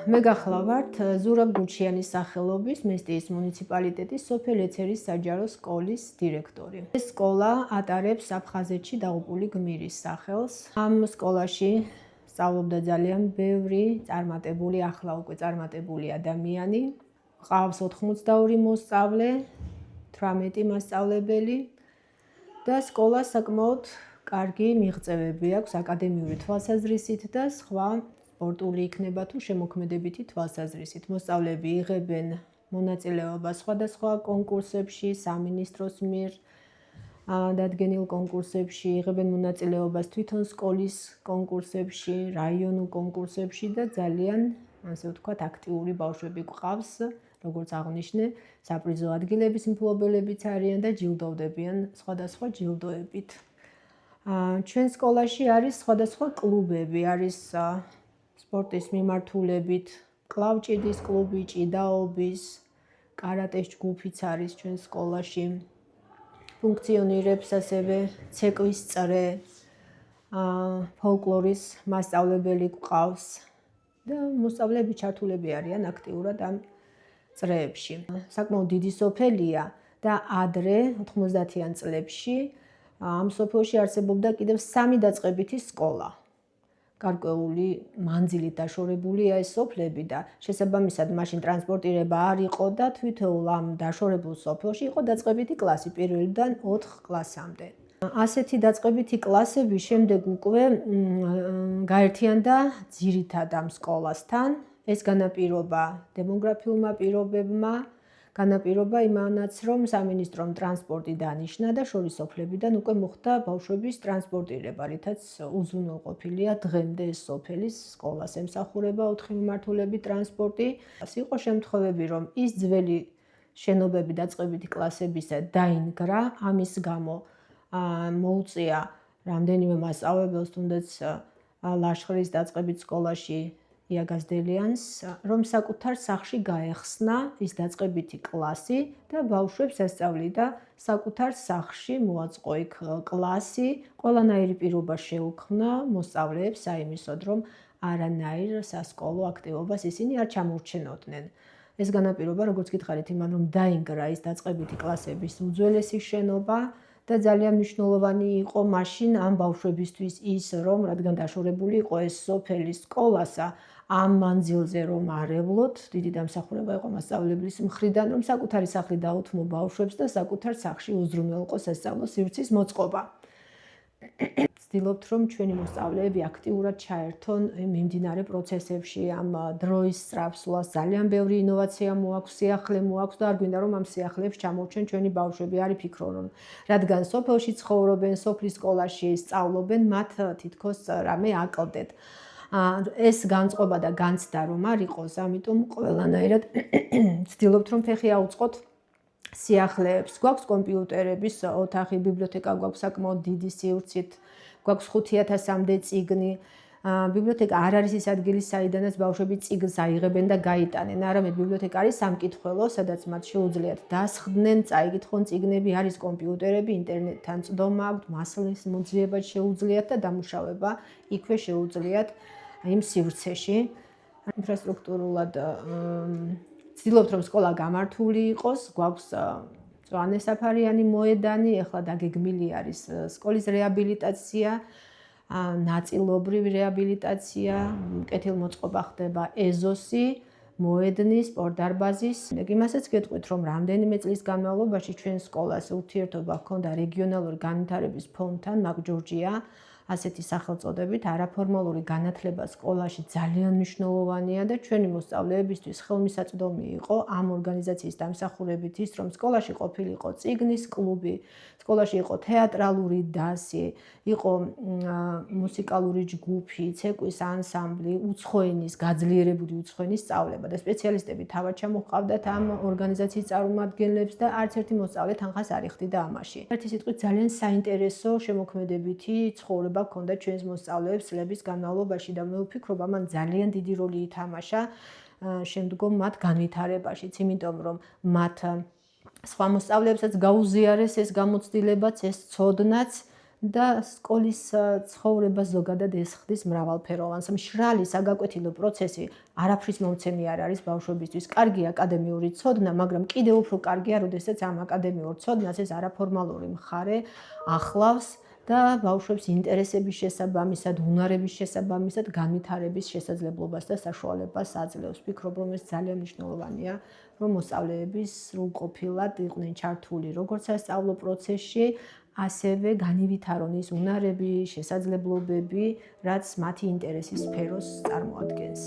მე გახლავართ ზურაბ გურჩიანის სახელობის მესტიის მუნიციპალიტეტის სოფელ ეცერის საჯარო სკოლის დირექტორი. ეს სკოლა ატარებს აფხაზეთში დაღუპული გმირის სახელს. ამ სკოლაში სწავლობდა ძალიან ბევრი წარმატებული, ახლა უკვე წარმატებული ადამიანი. ყავს 82 მოსწავლე, 18 მასწავლებელი და სკოლას საკმაოდ კარგი მიღწევები აქვს აკადემიური თვალსაზრისით და სხვა სპორტული იქნება თუ შემოქმედებითი თვალსაზრისით. მოსწავლეები იღებენ მონაწილეობას სხვადასხვა კონკურსებში, სამინისტროს მიერ დადგენილ კონკურსებში, იღებენ მონაწილეობას თვითონ სკოლის კონკურსებში, რაიონულ კონკურსებში და ძალიან, ასე ვთქვათ, აქტიური ბავშვები გვყავს, როგორც აღნიშნე, საპრიზო ადგილების მფლობელებიც არიან და ჯილდოვდებიან სხვადასხვა ჯილდოებით. ჩვენ სკოლაში არის სხვადასხვა კლუბები, არის სპორტის მიმართულებით, კლავჭიდის კლუბი, ჭიდაობის, კარატეს ჯგუფიც არის ჩვენ სკოლაში. ფუნქციონირებს ასევე ცეკვის წრე, ფოლკლორის მასწავლებელი გვყავს და მოსწავლეები ჩართულები არიან აქტიურად ამ წრეებში. საკმაოდ დიდი სოფელია და ადრე 90-იან წლებში ამ სოფელში არსებობდა კიდევ 3 დაწყებითი სკოლა. გარკვეული მანძილით დაშორებულია ეს სოფლები და შესაბამისად მაშინ ტრანსპორტირება არ იყო და თვითოულ ამ დაშორებულ სოფელში იყო დაწყებითი კლასი 1-დან 4 კლასამდე. ასეთი დაწყებითი კლასები შემდეგ უკვე გაერთიანდა ძირითად ამ სკოლასთან. ეს განაპირობა დემოგრაფიულმა პირობებმა, განაპირობა იმანაც, რომ სამინისტრომ ტრანსპორტი დანიშნა და შორის სოფლებიდან უკვე მოხდა ბავშვების ტრანსპორტირება, რითაც უზრუნველყოფილია დღემდე ეს სოფელის სკოლას ემსახურება 4 მიმართულებით ტრანსპორტი. იყო შემთხვევები, რომ ის ძველი შენობები დაწყებითი კლასებისა დაინგრა, ამის გამო მოუწია რამდენიმე მასწავლებელს, თუნდაც ლაშქრის დაწყებით სკოლაში იაგაზდელიანს, რომ საკუთარ სახლში გაეხსნა ის დაწყებითი კლასი და ბავშვებს ესწავლიდა საკუთარ სახლში, მოაწყო იქ კლასი, ყველანაირი პირობა შეუქმნა მოსწავლეებს საიმისოდ, რომ არანაირ სასკოლო აქტივობას ისინი არ ჩამორჩენოდნენ. ეს განაპირობა, როგორც გითხარით, იმან რომ დაინგრა ის დაწყებითი კლასების უძველესი შენობა და ძალიან მნიშვნელოვანი იყო მაშინ ამ ბავშვებისთვის ის, რომ რადგან დაშორებული იყო ეს სოფელი სკოლასა, ამ მანძილზე რომ არევლოთ, დიდი დამსახურება იყო მასწავლებლის მხრიდან, რომ საკუთარი სახლი დაუთმო ბავშვებს და საკუთარ სახლში უზრუნველყო სასწავლო სივრცის მოწყობა. ვცდილობთ, რომ ჩვენი მოსწავლეები აქტიურად ჩაერთონ მიმდინარე პროცესებში, ამ დროის სწრაფსვლას, ძალიან ბევრი ინოვაცია მოაქვს, სიახლე მოაქვს და არ გვინდა რომ ამ სიახლეებს ჩამორჩენ ჩვენი ბავშვები. არ იფიქრო რომ რადგან სოფელში ცხოვრობენ, სოფლის სკოლაში სწავლობენ, მათ თითქოს რამე აკლდეთ. ეს განწყობა და განცდა რომ არ იყოს, ამიტომ ყველანაირად ვცდილობთ რომ ფეხი აუწყოთ სიახლეებს. გვაქვს კომპიუტერების ოთახი, ბიბლიოთეკა გვაქვს საკმაოდ დიდი სივრცით, გვაქვს 5000-მდე წიგნი. ბიბლიოთეკა არ არის ის ადგილი, საიდანაც ბავშვები წიგნს აიღებენ და გაიტანენ. არამედ ბიბლიოთეკა არის სამკითხველო, სადაც მათ შეუძლიათ დასხდნენ, წაიკითხონ წიგნები, არის კომპიუტერები, ინტერნეტთან წვდომა აქვთ, მასალის მოძიება შეუძლიათ და დამუშავება იქვე შეუძლიათ იმ სივრცეში. ინფრასტრუქტურულად ვცდილობთ, რომ სკოლა გამართული იყოს, გვაქვს მწვანე საფარიანი მოედანი, ეხლა დაგეგმილი არის სკოლის რეაბილიტაცია, ნაწილობრივი რეაბილიტაცია, კეთილმოწყობა ხდება ეზოსი, მოედნის, სპორტდარბაზის. იმასაც გეტყვით, რომ რამდენიმე წლის განმავლობაში ჩვენ სკოლას ურთიერთობა ჰქონდა რეგიონალური განვითარების ფონდთან, მაგ-ჯორჯია, ასეთი სახელწოდებით, არაფორმალური განათლება სკოლაში ძალიან მნიშვნელოვანია და ჩვენი მოსწავლეებისთვის ხელმისაწვდომი იყო ამ ორგანიზაციის დამსახურებით ის, რომ სკოლაში ყოფილიყო წიგნის კლუბი, სკოლაში იყო თეატრალური დასი, იყო მუსიკალური ჯგუფი, ცეკვის ანსამბლი, უცხოენის, გაძლიერებული უცხოენის სწავლება და სპეციალისტები თავად ჩამოჰყავდათ ამ ორგანიზაციის წარმომადგენლებს და არც ერთი მოსწავლე თანხას არ იხდიდა ამაში. ერთი სიტყვით ძალიან საინტერესო შემოქმედებითი ცხოვრება ჰქონდა ჩვენს მოსწავლეებს წლების განმავლობაში და მე ვფიქრობ, ამან ძალიან დიდი როლი ითამაშა შემდგომ მათ განვითარებაშიც, იმიტომ რომ მათ სხვა მოსწავლეებსაც გაუზიარეს ეს გამოცდილებაც, ეს ცოდნაც და სკოლის ცხოვრება ზოგადად ესხდის მრავალფეროვანს. მშრალი საგაკვეთილო პროცესი არაფრის მომცემი არ არის ბავშვებისთვის. კარგი აკადემიური ცოდნა, მაგრამ კიდევ უფრო კარგია, როდესაც ამ აკადემიურ ცოდნას ეს არაფორმალური მხარე ახლავს და ბავშვებს ინტერესების შესაბამისად, უნარების შესაბამისად განვითარების შესაძლებლობას და საშუალებას აძლევს. ვფიქრობ, რომ ეს ძალიან მნიშვნელოვანია, რომ მოსწავლეები სრულყოფილად იყვნენ ჩართული როგორც სასწავლო პროცესში, ასევე განივითარონ ის უნარები, შესაძლებლობები, რაც მათი ინტერესის სფეროს წარმოადგენს.